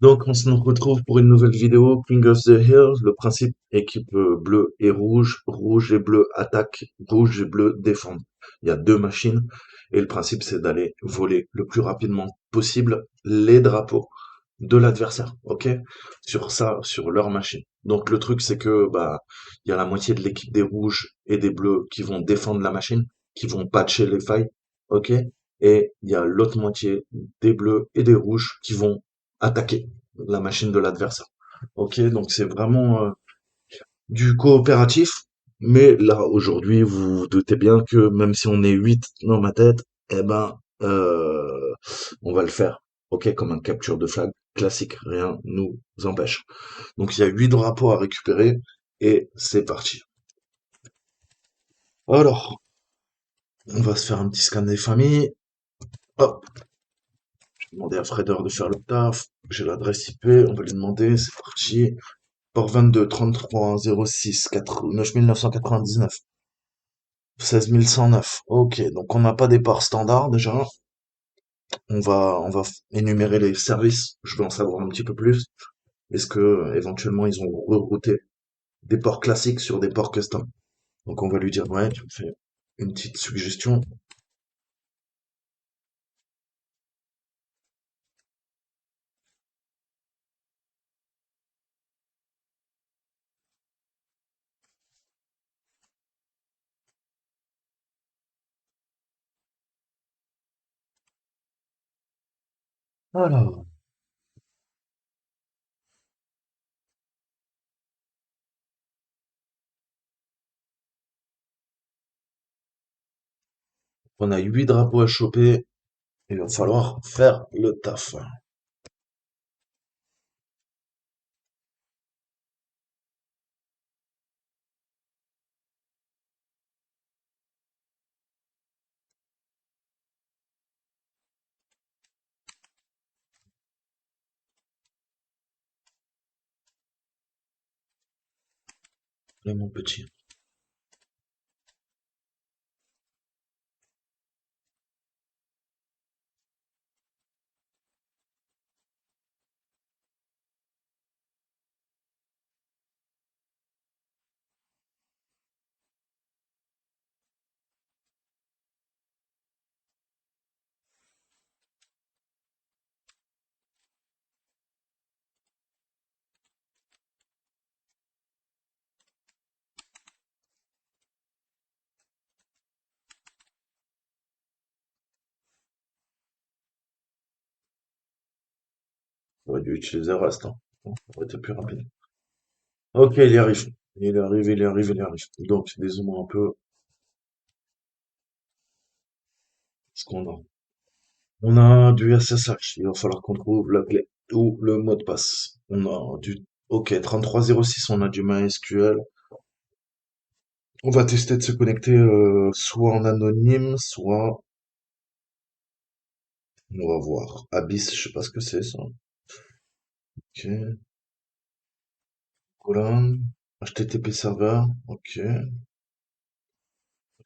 Donc, on se retrouve pour une nouvelle vidéo, King of the Hill. Le principe, équipe bleu et rouge, rouge et bleu attaque, rouge et bleu défendent. Il y a deux machines et le principe, c'est d'aller voler le plus rapidement possible les drapeaux de l'adversaire, ok? Sur ça, sur leur machine. Donc, le truc, c'est que, bah, il y a la moitié de l'équipe des rouges et des bleus qui vont défendre la machine, qui vont patcher les failles, ok? Et il y a l'autre moitié des bleus et des rouges qui vont attaquer la machine de l'adversaire. Ok, donc c'est vraiment du coopératif. Mais là, aujourd'hui, vous vous doutez bien que même si on est 8 dans ma tête, eh ben, on va le faire. Ok, comme un capture de flag classique, rien nous empêche. Donc il y a 8 drapeaux à récupérer et c'est parti. Alors, on va se faire un petit scan des familles. Hop, je vais demander à Freder de faire le taf. J'ai l'adresse IP, on va lui demander, c'est parti. Port 22, 33, 06, 9999, 16109. Ok, donc on n'a pas des ports standards déjà. On va énumérer les services. Je veux en savoir un petit peu plus. Est-ce que éventuellement ils ont rerouté des ports classiques sur des ports custom? Donc on va lui dire ouais, tu me fais une petite suggestion. Alors, on a 8 drapeaux à choper. Il va falloir faire le taf. Allez, mon petit. On aurait dû utiliser Rust, hein. Bon, ça aurait été plus rapide. Ok, il y arrive. Il arrive, il arrive, il arrive. Donc, dézoomons un peu ce qu'on a. On a du SSH. Il va falloir qu'on trouve la clé ou le mot de passe. On a du, ok, 3306, on a du MySQL. On va tester de se connecter, soit en anonyme, soit, on va voir. Abyss, je sais pas ce que c'est, ça. Ok. Colonne. HTTP serveur. Ok.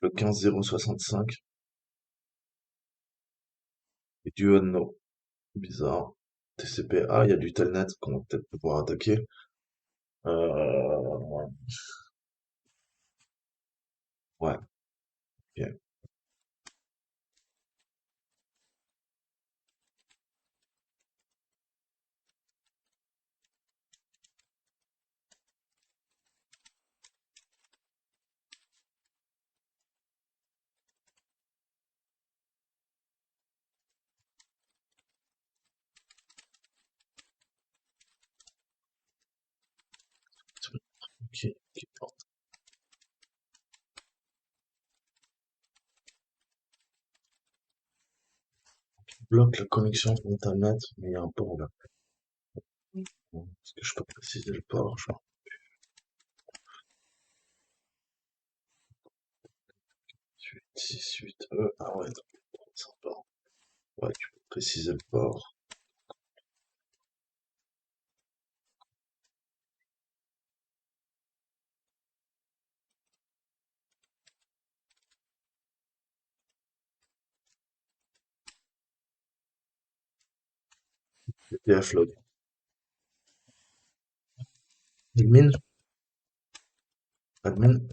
Le 15065. Et du no. Bizarre. TCP. Ah, il y a du telnet qu'on va peut-être pouvoir attaquer. Ouais. Ouais. Ok. Ok. Ok. Bloque la connexion internet, mais il y a un port là. Bon, est-ce que je peux préciser le port, genre 868E. Ah ouais, donc, c'est un port. Ouais, tu peux préciser le port. TF log. Admin, admin,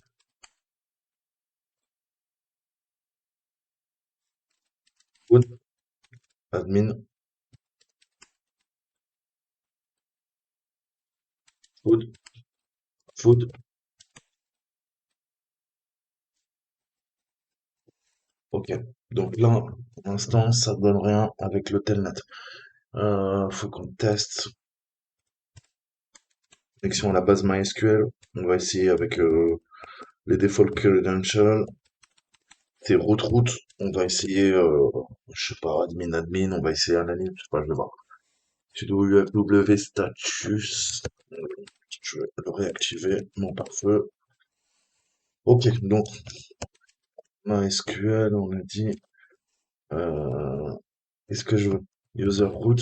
food, admin, food, food. Ok. Donc là, pour l'instant, ça donne rien avec le telnet. Faut qu'on teste. Connexion à la base MySQL. On va essayer avec les default credentials. C'est route. On va essayer, je sais pas, admin. On va essayer anonyme. Je sais pas, je vais voir. Sudo UFW status. Je vais le réactiver. Mon pare-feu. Ok. Donc, MySQL, on a dit. Euh, Qu'est-ce que je veux? User root.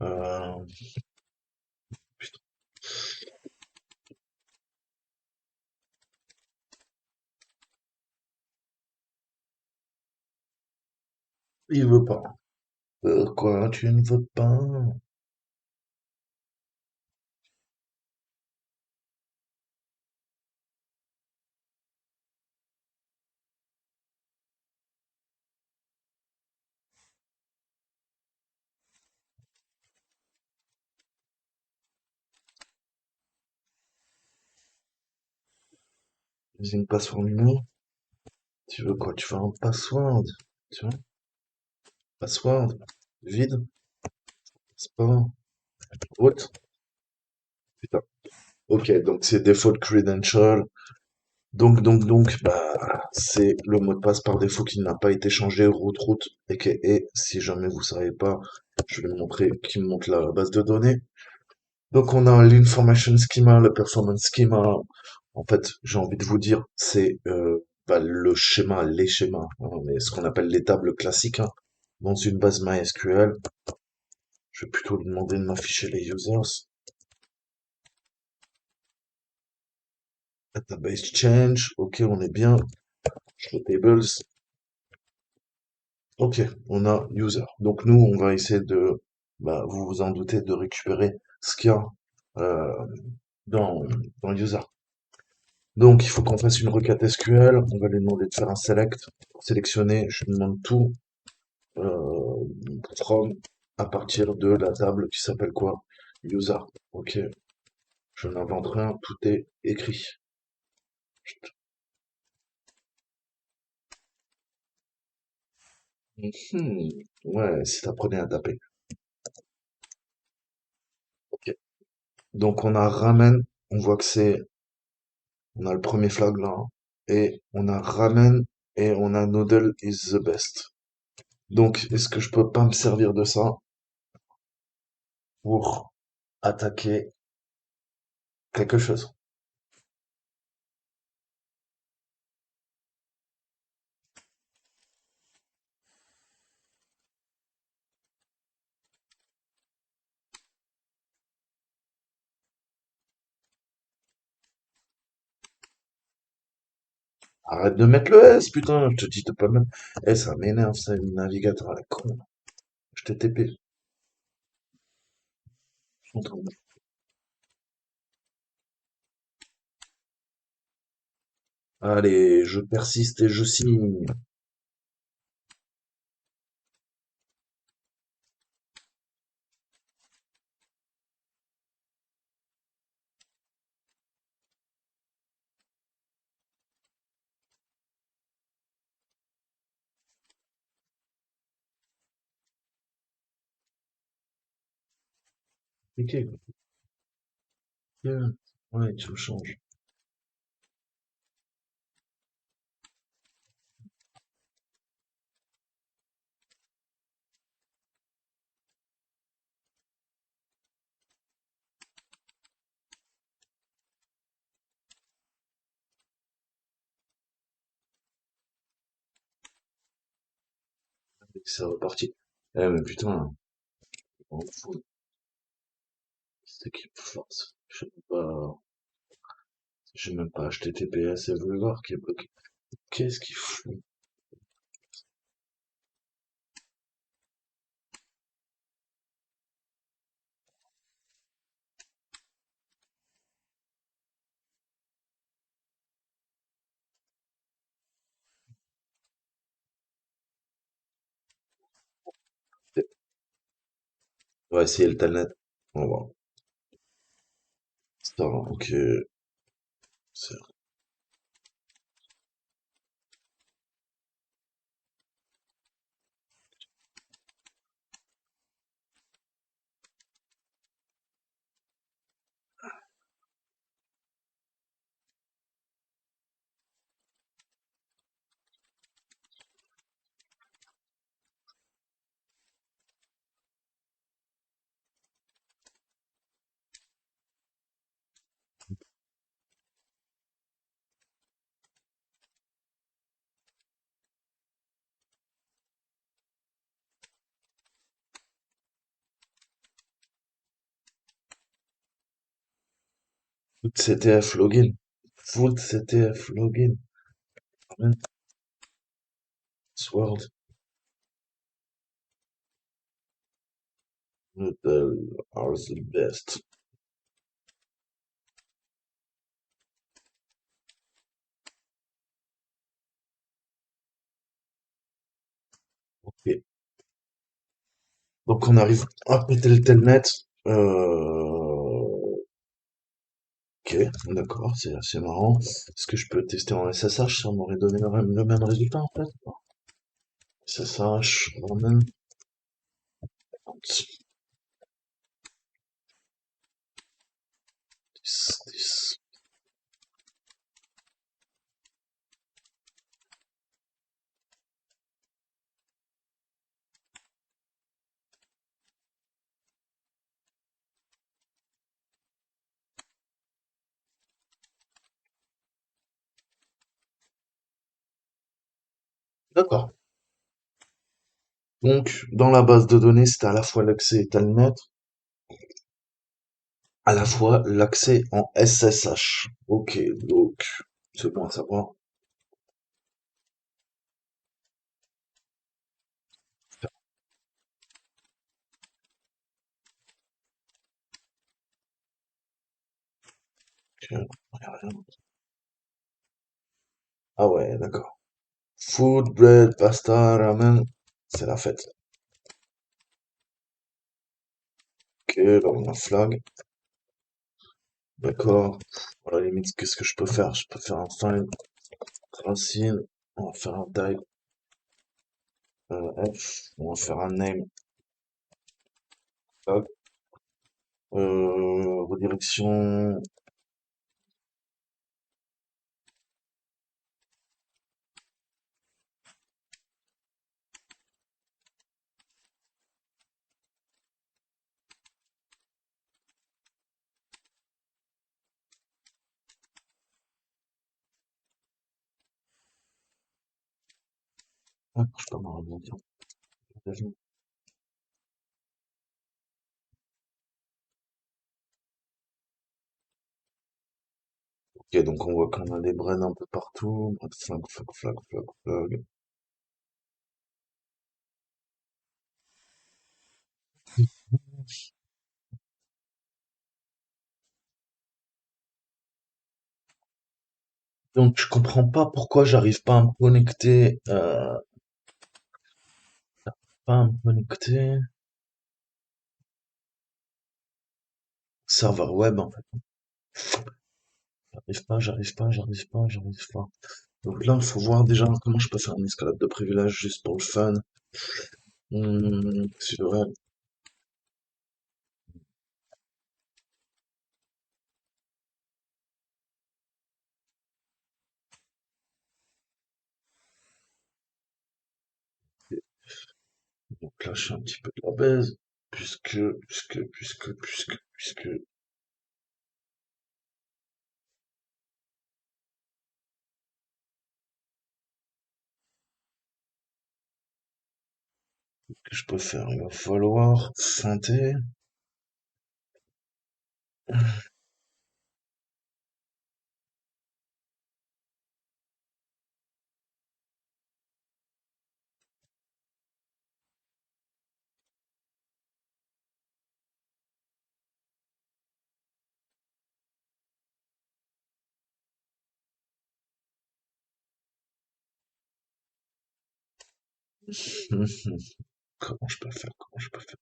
Euh, putain, il veut pas. Quoi, tu ne veux pas? Using password no. Tu veux quoi? Tu veux un password? Tu vois? Password? Vide? C'est pas root? Putain. Ok, donc c'est default credential. Donc, bah, c'est le mot de passe par défaut qui n'a pas été changé, root, et si jamais vous savez pas, je vais le montrer, qui me montre la base de données. Donc on a l'information schema, le performance schema. En fait, j'ai envie de vous dire, c'est bah, le schéma, les schémas, hein, mais ce qu'on appelle les tables classiques, hein, dans une base MySQL. Je vais plutôt lui demander de m'afficher les users. Database change, ok, on est bien. Show tables, ok, on a user. Donc nous, on va essayer de, bah, vous vous en doutez, de récupérer ce qu'il y a euh, dans, dans user. Donc il faut qu'on fasse une requête SQL. On va lui demander de faire un select pour sélectionner. Je lui demande tout euh, from à partir de la table qui s'appelle quoi? User. Ok, je n'invente rien, tout est écrit. Mhm. Ouais, si t'apprenais à taper. Ok. Donc on a ramène, on voit que c'est, on a le premier flag là, hein, et on a ramène et on a noodle is the best. Donc est-ce que je peux pas me servir de ça pour attaquer quelque chose? Arrête de mettre le S, putain, je te dis de pas mettre. Eh, ça m'énerve, ça, le navigateur à la con. Je t'ai TP. Allez, je persiste et je signe. Ok, bien. Ouais, tu me changes. C'est reparti. Eh, mais putain, on fout. C'est qui me force. J'ai même pas HTTPS et Vulgar qui est bloqué. Qu'est-ce qu'il fout? On va essayer le telnet. On va voir. Ça, ok. C'est- Foot CTF login. Foot CTF login. Sword. Hotel are the best. Ok. Donc on arrive à péter le telnet. Ok, d'accord, c'est assez marrant. Est-ce que je peux tester en SSH? Ça m'aurait donné le même résultat en fait. SSH, Roman, 10, 10. D'accord. Donc, dans la base de données, c'était à la fois l'accès Telnet, à la fois l'accès en SSH. Ok, donc, c'est bon à savoir. Ok, rien. Ah ouais, d'accord. Food, bread, pasta, ramen, c'est la fête. Ok, là on a flag. D'accord. À la limite, qu'est-ce que je peux faire? Je peux faire un find racine. On va faire un type F. On va faire un name flag. Redirection. Ah, je peux m'en rebondir. Ok, donc on voit qu'on a des brains un peu partout. Flag, flag, flag, flag, flag. Donc je comprends pas pourquoi j'arrive pas à me connecter. Pas à me connecter. Serveur web en fait. J'arrive pas, j'arrive pas. Donc là, il faut voir déjà comment je peux faire une escalade de privilèges juste pour le fun. C'est vrai. Donc là, je suis un petit peu de la baise. Puisque, que je peux faire? Il va falloir feinter. Comment je peux faire? Comment je peux faire?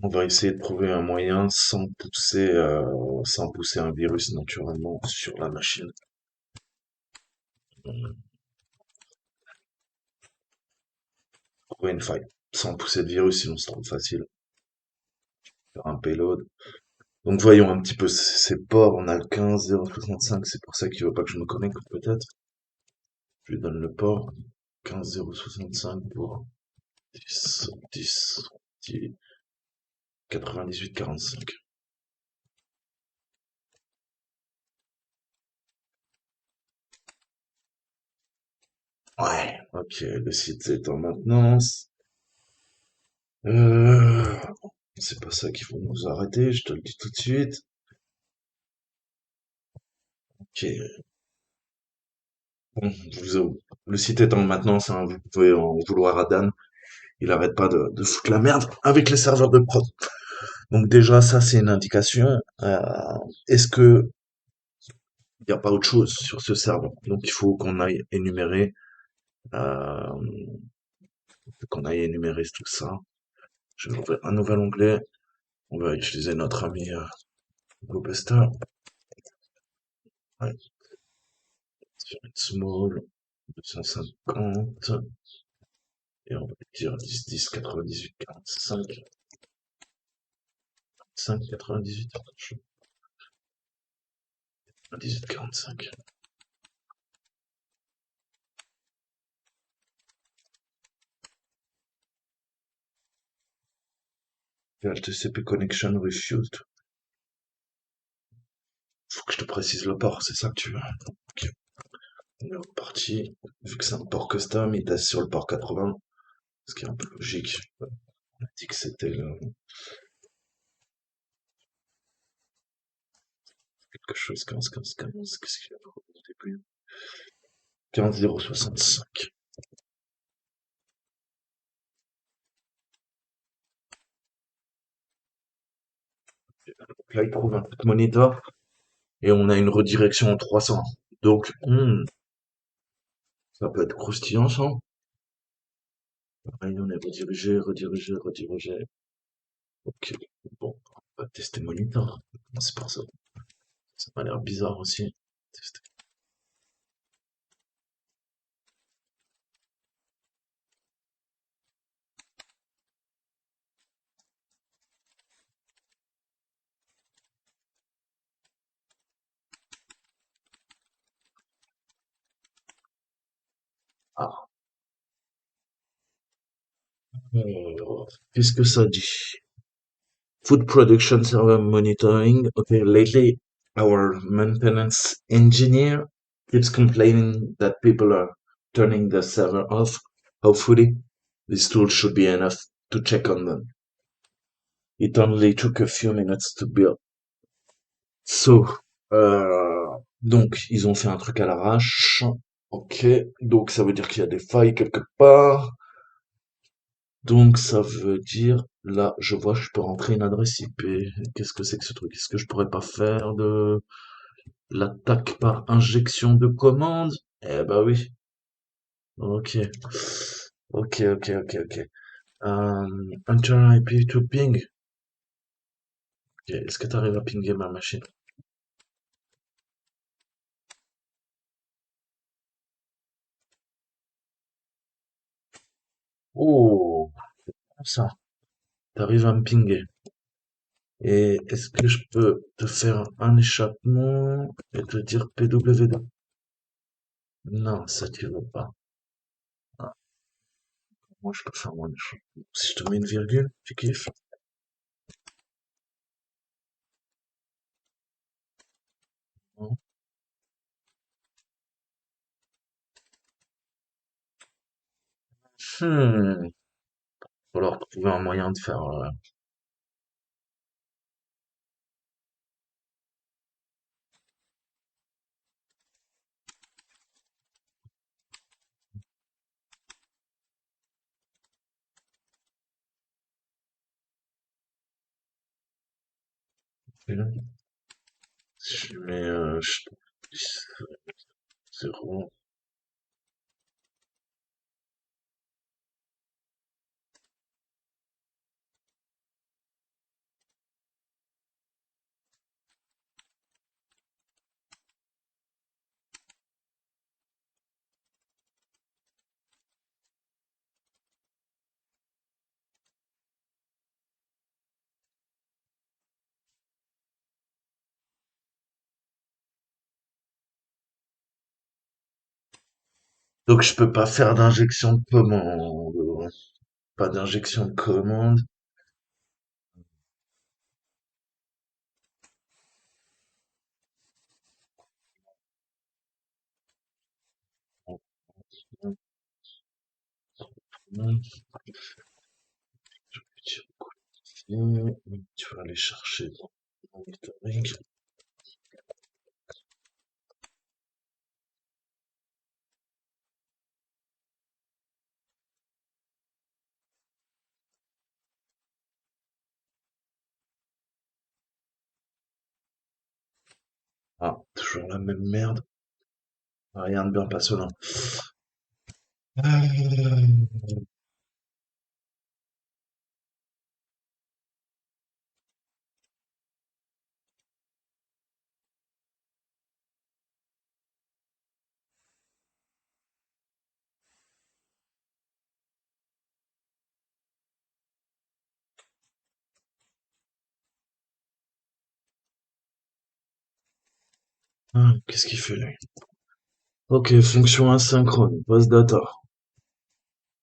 On va essayer de trouver un moyen sans pousser un virus naturellement sur la machine. Trouver une faille. Sans pousser de virus, sinon c'est trop facile. Faire un payload. Donc voyons un petit peu ces ports. On a le 15.065, c'est pour ça qu'il veut pas que je me connecte peut-être. Je lui donne le port. 15.065 pour 10, 10, 10, 98.45. Ouais, ok, le site est en maintenance. Euh, c'est pas ça qu'il faut nous arrêter, je te le dis tout de suite. Ok, bon, le site est en maintenance, hein, vous pouvez en vouloir à Dan. Il arrête pas de foutre la merde avec les serveurs de prod. Donc déjà, ça c'est une indication. Est-ce que il n'y a pas autre chose sur ce serveur? Donc il faut euh, qu'on aille énumérer tout ça. Je vais ouvrir un nouvel onglet. On va utiliser notre ami GoBuster. Ouais, sur une small 250 et on va dire 10 10 98 45 5 98 18 45. HTTP connection refused. Faut que je te précise le port, c'est ça que tu veux. Ok, on est reparti. Vu que c'est un port custom, il teste sur le port 80, ce qui est un peu logique. On a dit que c'était quelque chose 15 15 15. Qu'est-ce qu'il y a au début? 15.065. Donc là, il trouve un truc monitor et on a une redirection en 300. Donc, ça peut être croustillant, ça. Pareil, on est redirigé, redirigé, redirigé. Ok, bon, on va tester monitor. C'est par ça. Ça m'a l'air bizarre aussi. Tester. Ah, qu'est-ce que ça dit? Food production server monitoring. Okay, lately our maintenance engineer keeps complaining that people are turning the server off. Hopefully, this tool should be enough to check on them. It only took a few minutes to build. So, donc, ils ont fait un truc à l'arrache. Ok, donc ça veut dire qu'il y a des failles quelque part. Donc ça veut dire, là, je vois, je peux rentrer une adresse IP. Qu'est-ce que c'est que ce truc? Est-ce que je pourrais pas faire de l'attaque par injection de commande? Eh ben oui. Ok. Ok, ok, ok, ok. Enter IP to ping. Ok, est-ce que tu arrives à pinguer ma machine? Oh, ça. T'arrives à me pinguer. Et est-ce que je peux te faire un échappement et te dire PW2? Non, ça tu veux pas. Ah, moi je peux faire moins de choses. Si je te mets une virgule, tu kiffes? Non. Hmm. Faut alors trouver un moyen de faire. Je mets 0. Donc je peux pas faire d'injection de commande. Ouais. Pas d'injection de commande. Tu vas aller chercher dans monitoring. Ah, toujours la même merde. Rien de bien passionnant. Qu'est-ce qu'il fait lui? Ok, fonction asynchrone, base data.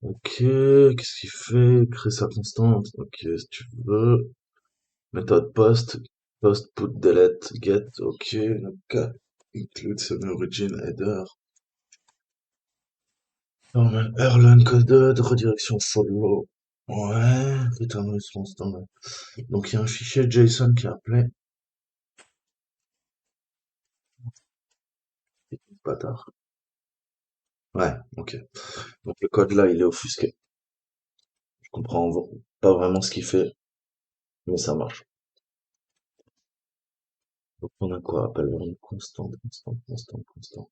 Ok, qu'est-ce qu'il fait? Créer sa constante. Ok, si tu veux. Méthode post, post put delete get. Ok, donc include some origin header. Normal Erlang coded, redirection follow. Ouais, return response dans donc il y a un fichier JSON qui est appelé. Bâtard. Ouais, ok. Donc le code là, il est offusqué. Je comprends pas vraiment ce qu'il fait, mais ça marche. Donc on a quoi? Appel variable constant, constant, constant, constant.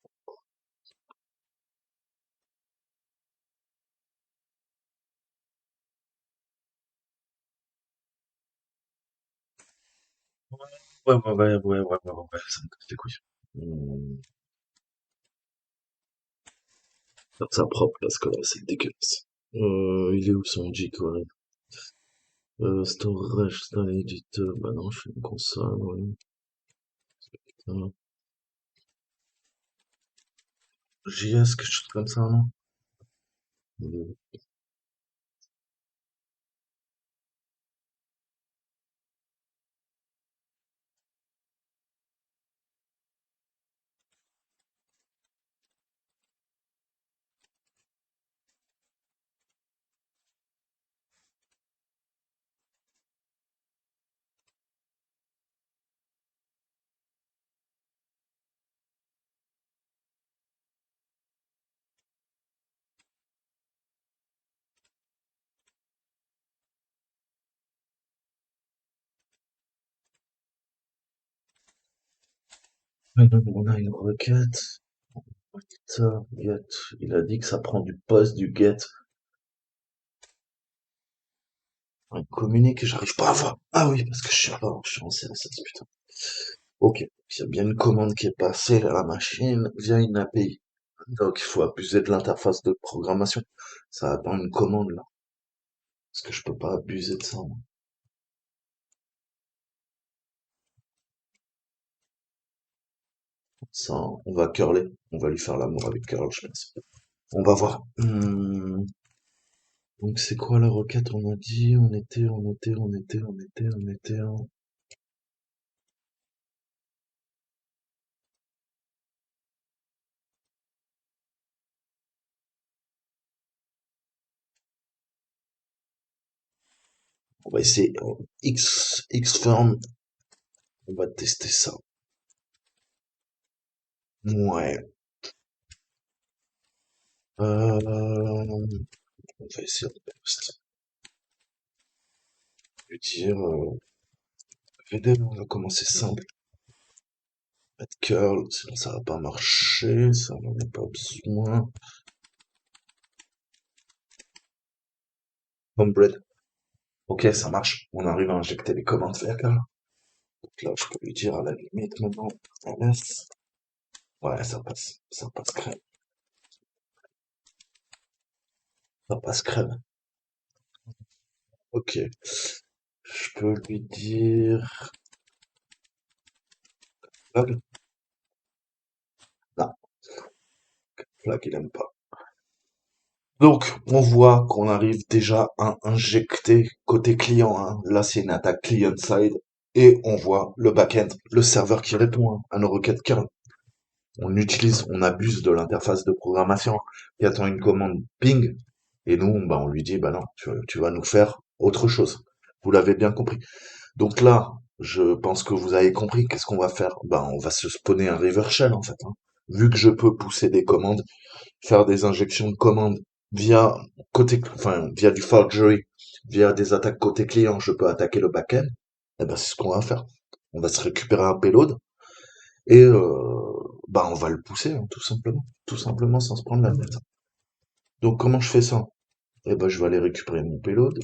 Ouais, ça me casse les couilles. Faire ça propre parce que là, c'est dégueulasse. Il est où son jQuery? Storage, style editor. Bah non, je suis une console, ouais. Putain. JS, quelque chose comme ça, non? Euh, on a une requête. Ça, get. Il a dit que ça prend du post, du get. Un communique, j'arrive pas à voir. Ah oui, parce que je suis en CSS, putain. Ok, il y a bien une commande qui est passée à la machine via une API. Donc il faut abuser de l'interface de programmation. Ça attend une commande là. Parce que je peux pas abuser de ça, moi. Ça, on va curler. On va lui faire l'amour avec curl, je pense. On va voir. Donc c'est quoi la requête? On a dit, on était. On va essayer Xform. On va tester ça. Ouais. On va essayer de lui dire, VDL, on va commencer simple. Mettre curl, sinon ça va pas marcher, ça n'en a pas besoin. Homebread. Ok, ça marche. On arrive à injecter les commandes vers curl. Donc là, je peux lui dire à la limite maintenant, ls. Ouais, ça passe crème. Ça passe crème. Ok. Je peux lui dire flag. Non, flag, il aime pas. Donc, on voit qu'on arrive déjà à injecter côté client, hein. Là, c'est une attaque client-side. Et on voit le back-end, le serveur qui répond, hein, à nos requêtes curl. On abuse de l'interface de programmation qui attend une commande ping. Et nous, bah, on lui dit, bah non, tu vas nous faire autre chose. Vous l'avez bien compris. Donc là, je pense que vous avez compris. Qu'est-ce qu'on va faire? Bah, on va se spawner un river shell, en fait, hein. Vu que je peux pousser des commandes, faire des injections de commandes via via du forgery, via des attaques côté client, je peux attaquer le back-end. Eh ben, c'est ce qu'on va faire. On va se récupérer un payload et bah on va le pousser, hein, tout simplement sans se prendre la tête. Donc comment je fais ça? Eh ben, je vais aller récupérer mon payload.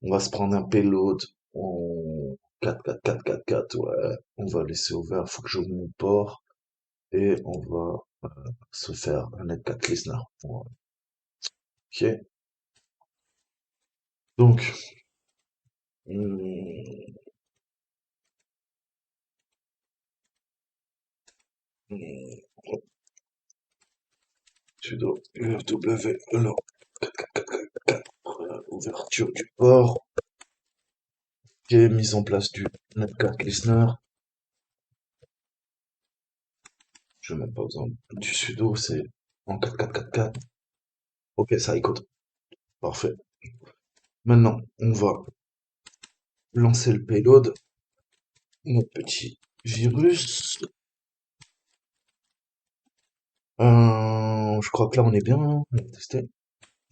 On va se prendre un payload en 4, 4, 4, 4, 4, ouais. On va laisser ouvert, faut que j'ouvre mon port et on va se faire un netcat listener. Voilà. Ok. Donc, hum, hum, sudo w alors, ouverture du port, ok, mise en place du netcat listener. Je n'ai même pas besoin du sudo, c'est en 4444. Ok, ça écoute. Parfait. Maintenant, on va lancer le payload, notre petit virus. Je crois que là, on est bien, hein. On va tester.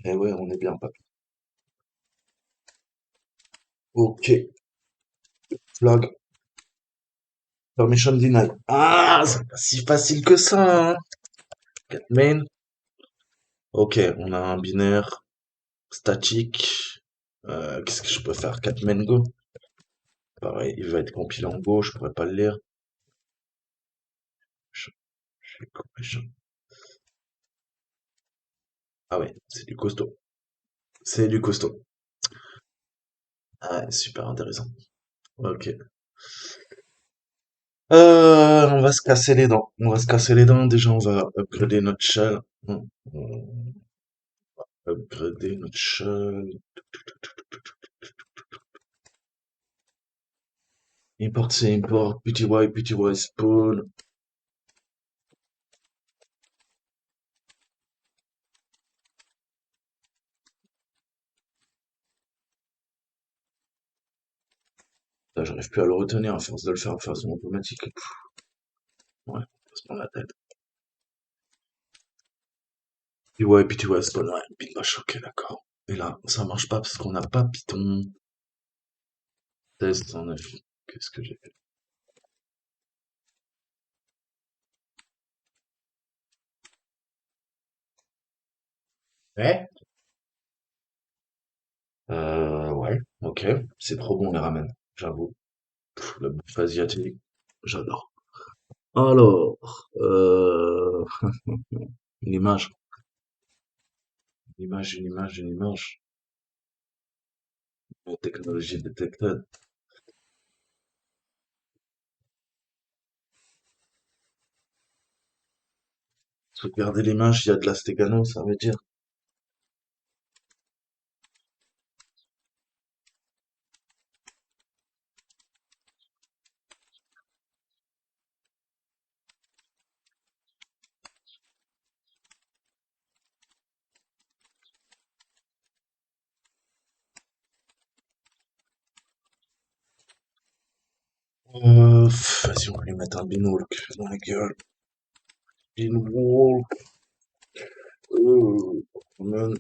Eh ouais, on est bien, papi. Ok, flag, permission denied. Ah, c'est pas si facile que ça, hein. Get main. Ok, on a un binaire statique. Qu'est-ce que je peux faire? 4 main go. Pareil, il va être compilé en Go, je pourrais pas le lire. Je vais corriger. Ah ouais, c'est du costaud. C'est du costaud. Ah ouais, super intéressant. Ok. On va se casser les dents. On va se casser les dents. Déjà, on va upgrader notre shell. Upgrader notre shell. Import, c'est import. PTY spawn. Là, j'arrive plus à le retenir à force de le faire de façon automatique. Ouais, on va se prendre la tête. PTY spawn, ouais. Bitbash, ok, d'accord. Et là, ça marche pas parce qu'on n'a pas Python. Test en F. Qu'est-ce que j'ai fait? Ouais. Ouais, ok. C'est trop bon les ramen, j'avoue. La bouffe asiatique, j'adore. Alors, une image, une image. Technologie detected. Sauvegarder l'image, il y a de la stegano, ça veut dire. Vas-y, on va lui mettre un binwalk dans la gueule. Binwalk, man,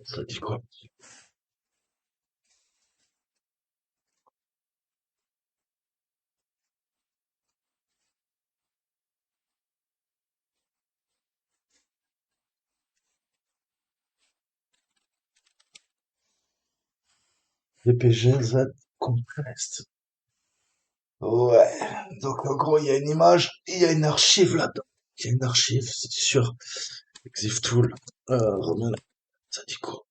ça dit quoi? DPGZ compressed. Ouais, donc en gros, il y a une image, et il y a une archive là-dedans. Il y a une archive, c'est sûr. Exif tool, Roman, ça dit quoi?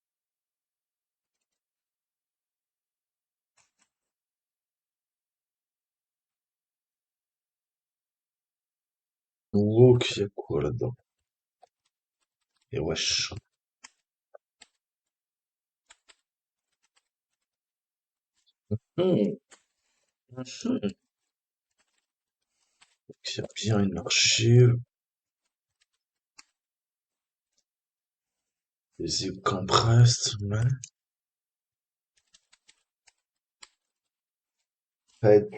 Walk, il y a quoi là-dedans? Et wesh. Hmm, mhm. Il y a bien une archive. Les zip compressed, ouais. Head,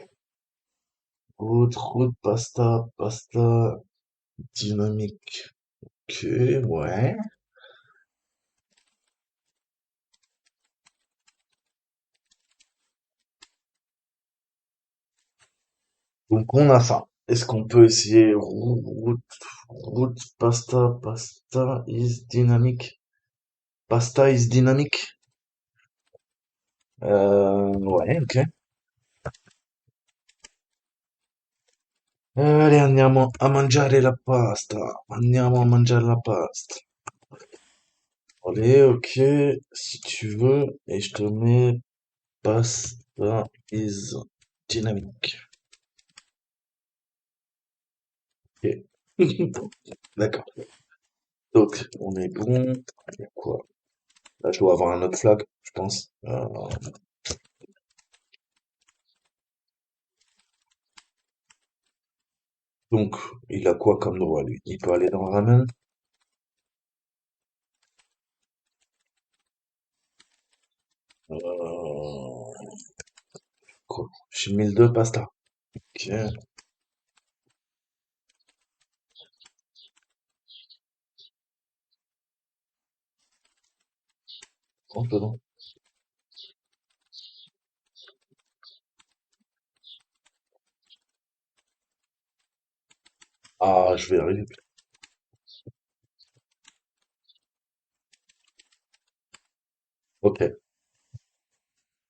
route, pasta, dynamique. Ok, ouais. Donc on a ça. Est-ce qu'on peut essayer route, pasta is dynamique. Pasta is dynamique. Ouais, ok. Allez, andiamo a mangiare la pasta. Andiamo a mangiare la pasta. Allez, ok, si tu veux, et je te mets pasta is dynamique. Ok. D'accord. Donc, on est bon. Il y a quoi? Là, je dois avoir un autre flag, je pense. Donc, il a quoi comme droit, lui? Il peut aller dans le ramen? Euh, quoi? J'ai 1002 pasta. Ok. Rentre dedans. Ah, je vais y arriver. Ok.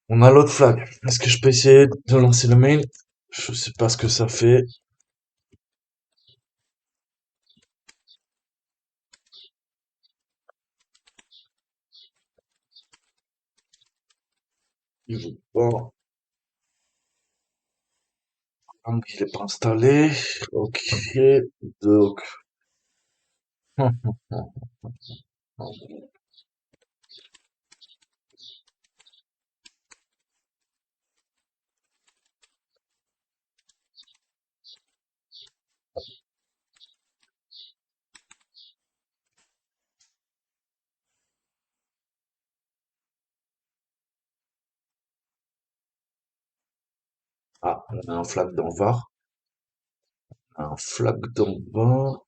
On a l'autre flag. Est-ce que je peux essayer de lancer le mail? Je sais pas ce que ça fait. Il veut pas. Donc, il est pas installé. Ok. Donc. Ah, on a un flag dans VAR. Un flag dans VAR.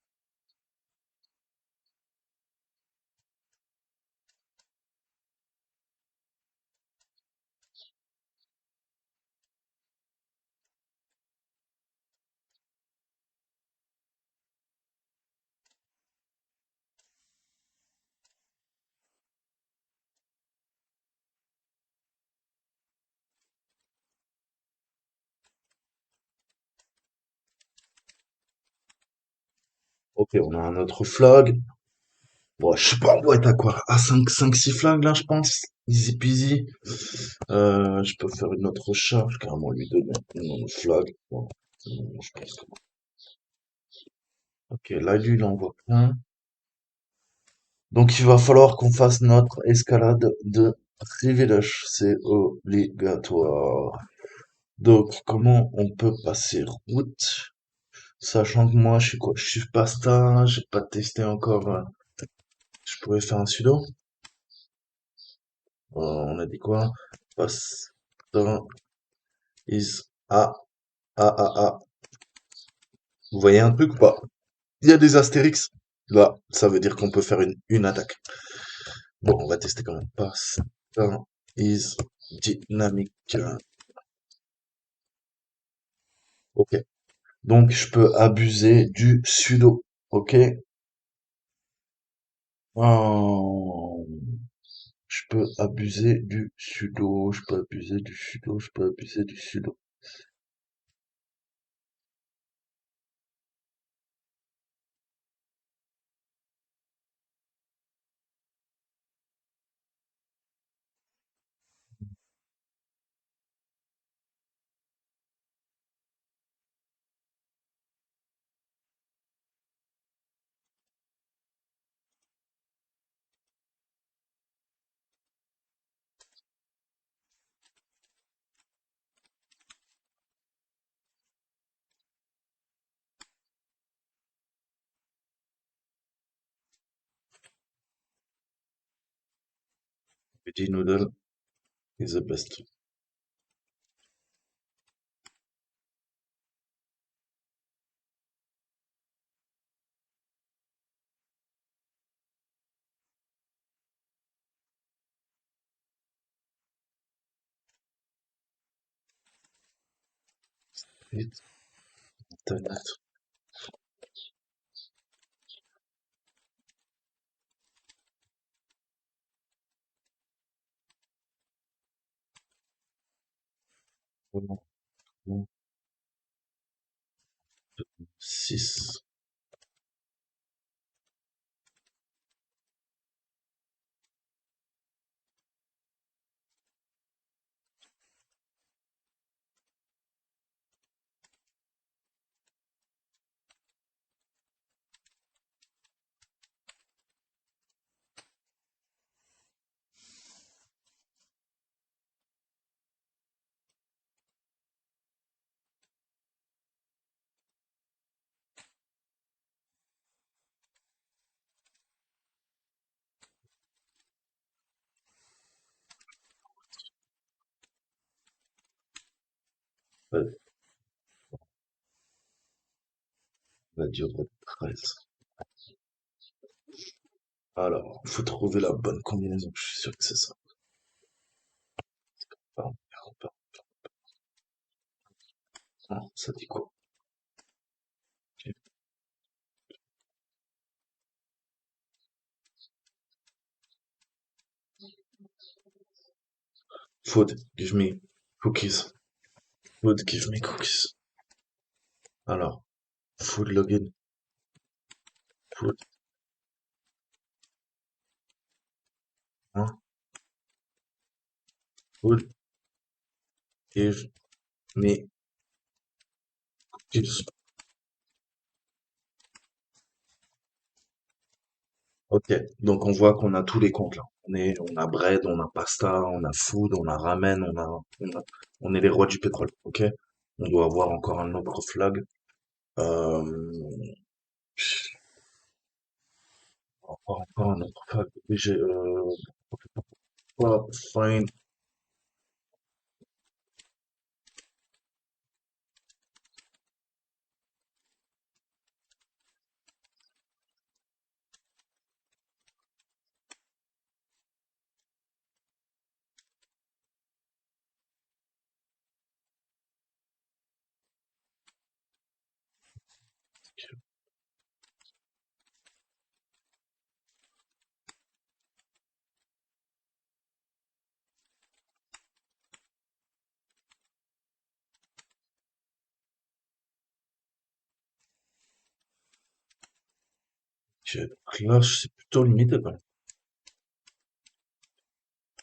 Ok, on a un autre flag. Bon, je sais pas, on doit être à quoi? À 6 flags là, je pense. Easy peasy. Je peux faire une autre recharge, carrément lui donner un flag. Bon, je pense que... Ok, là, lui, il envoie plein. Donc, il va falloir qu'on fasse notre escalade de privilèges. C'est obligatoire. Donc, comment on peut passer route? Sachant que moi, je suis quoi? Je suis pasta, j'ai pas testé encore. Je pourrais faire un sudo. On a dit quoi? Pasta is a. Vous voyez un truc ou pas? Il y a des astérix. Là, ça veut dire qu'on peut faire une attaque. Bon, on va tester quand même. Pasta is dynamique. Ok. Donc, je peux abuser du sudo. Ok. Oh, je peux abuser du sudo. Je peux abuser du sudo. Je peux abuser du sudo. Veggie noodle is the best. Vite, internet. Vraiment, bon, 6. Ouais, on va dire 13. Alors, faut trouver la bonne combinaison. Je suis sûr que c'est ça. Pardon, pardon. Ah, ça dit quoi? Ok. Food, give me cookies. Food, give me cookies. Alors, food login. Food, hein? Food, give me cookies. Ok, donc on voit qu'on a tous les comptes là. On a bread, on a pasta, on a food, on a ramen, on est les rois du pétrole. Ok, on doit avoir encore un autre flag. Euh, encore un autre flag. J'ai pas find. Clash, c'est plutôt limité quand même.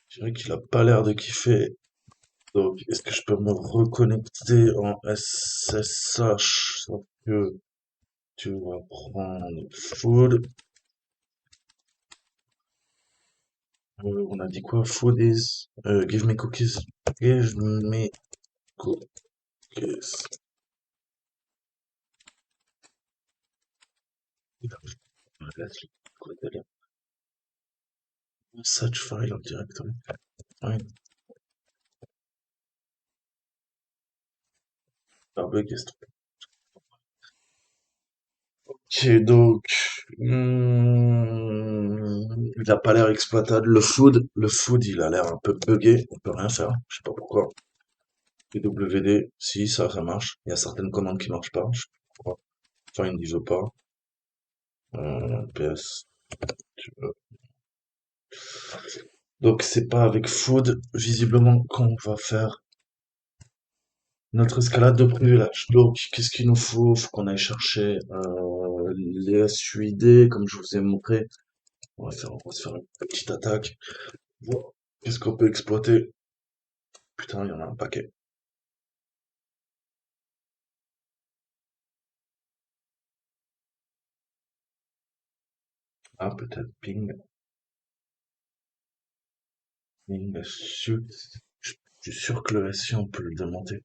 Je dirais qu'il a pas l'air de kiffer. Donc, est-ce que je peux me reconnecter en SSH? Sauf que tu vas prendre food. On a dit quoi? Food is, give me cookies. Give me cookies. Il a quoi d'aller? Search file en directory. Ouais, ah, bug est. Ok, donc, il a pas l'air exploitable. Le food, il a l'air un peu buggé. On peut rien faire. Je sais pas pourquoi. PWD, si, ça marche. Il y a certaines commandes qui marchent pas. Je sais pas pourquoi. Enfin, il ne veut pas. PS, tu veux. Donc, c'est pas avec food, visiblement, qu'on va faire notre escalade de privilèges. Donc, qu'est-ce qu'il nous faut? Faut qu'on aille chercher les SUID, comme je vous ai montré. On va se faire une petite attaque. Voir qu'est-ce qu'on peut exploiter. Putain, il y en a un paquet. Ah, peut-être ping. Ping, je suis sûr que le SU, on peut le démonter.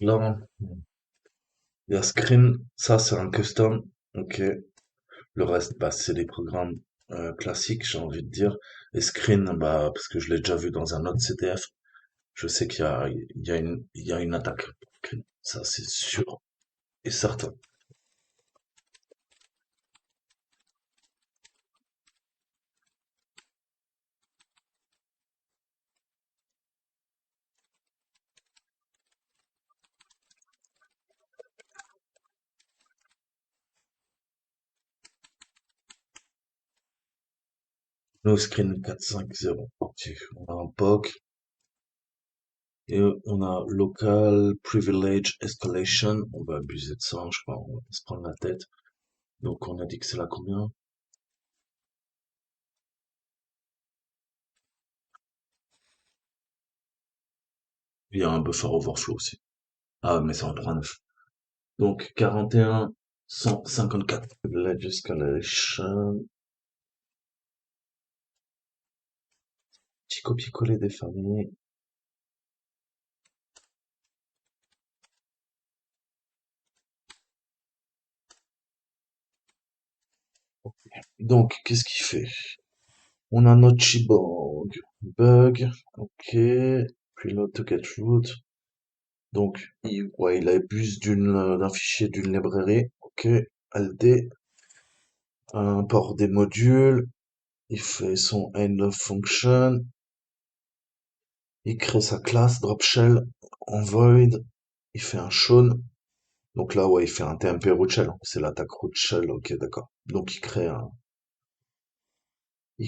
Là, il y a Screen, ça c'est un custom. Ok. Le reste, bah, c'est des programmes classiques, j'ai envie de dire. Et Screen, bah, parce que je l'ai déjà vu dans un autre CTF, je sais il y a une attaque. Screen. Ça, c'est sûr et certain. No Screen 450. Ok. On a un POC et on a Local Privilege Escalation. On va abuser de ça, je crois. On va se prendre la tête. Donc, on a dit que c'est là combien? Il y a un buffer overflow aussi. Ah, mais c'est en 3.9. Donc, 41, 154. Privilege Escalation. Petit copier-coller des familles. Donc, qu'est-ce qu'il fait? On a notre Chibang. Bug. Ok. Preload to get root. Donc, ouais, il abuse d'un fichier d'une librairie. Ok. LD. Import des modules. Il fait son end of function. Il crée sa classe drop shell en void. Il fait un shown. Donc là, ouais, il fait un TMP root shell. C'est l'attaque root shell. Ok, d'accord. Donc, il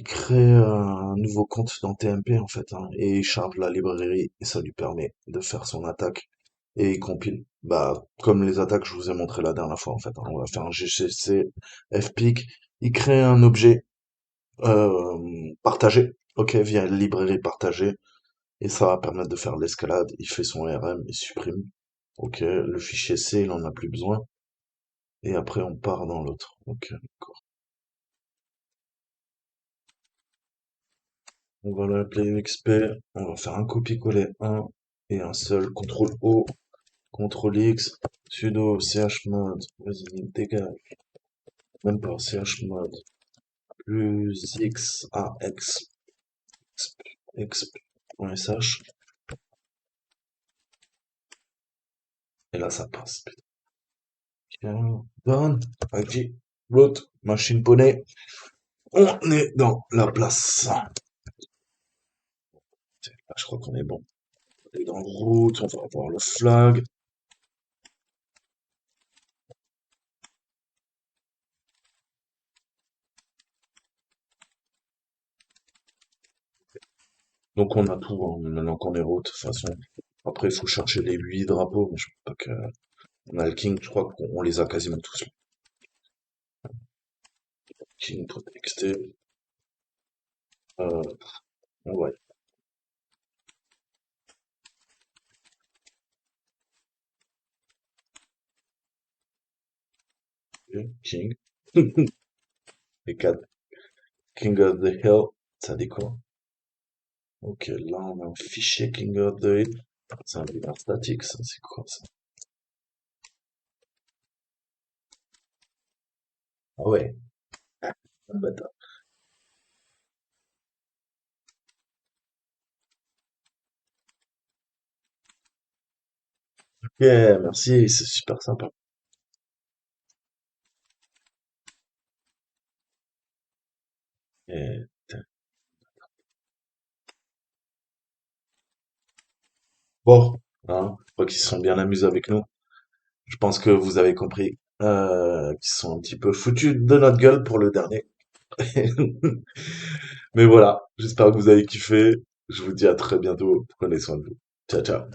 crée un nouveau compte dans TMP en fait, hein, et il charge la librairie et ça lui permet de faire son attaque et il compile. Bah, comme les attaques que je vous ai montré la dernière fois en fait, hein. On va faire un GCC fpic. Il crée un objet partagé, ok, via une librairie partagée et ça va permettre de faire l'escalade. Il fait son RM, il supprime. Ok, le fichier C, il en a plus besoin et après on part dans l'autre. Ok. On va l'appeler XP, on va faire un copier-coller 1 et un seul, CTRL O, CTRL X, sudo chmod, vas-y, dégage, même pas, chmod, plus X, A, X, exp.sh, et là ça passe. Putain. Done, ID, root, machine poney, on est dans la place. Là, je crois qu'on est bon. On est dans le route, on va avoir le flag. Donc on a tout, hein, maintenant qu'on est route, de toute façon. Après, il faut chercher les 8 drapeaux, mais je crois pas que... On a le King, je crois qu'on les a quasiment tous. King.txt, euh, ouais, King. Les 4. King of the Hill, ça dit quoi? Ok, là on a un fichier King of the Hill. C'est un binaire statique, ça, c'est quoi ça? Ah ouais, un bâtard. Ok, merci, c'est super sympa. Et, bon, hein, je crois qu'ils se sont bien amusés avec nous. Je pense que vous avez compris qu'ils sont un petit peu foutus de notre gueule pour le dernier. Mais voilà, j'espère que vous avez kiffé. Je vous dis à très bientôt. Prenez soin de vous. Ciao, ciao.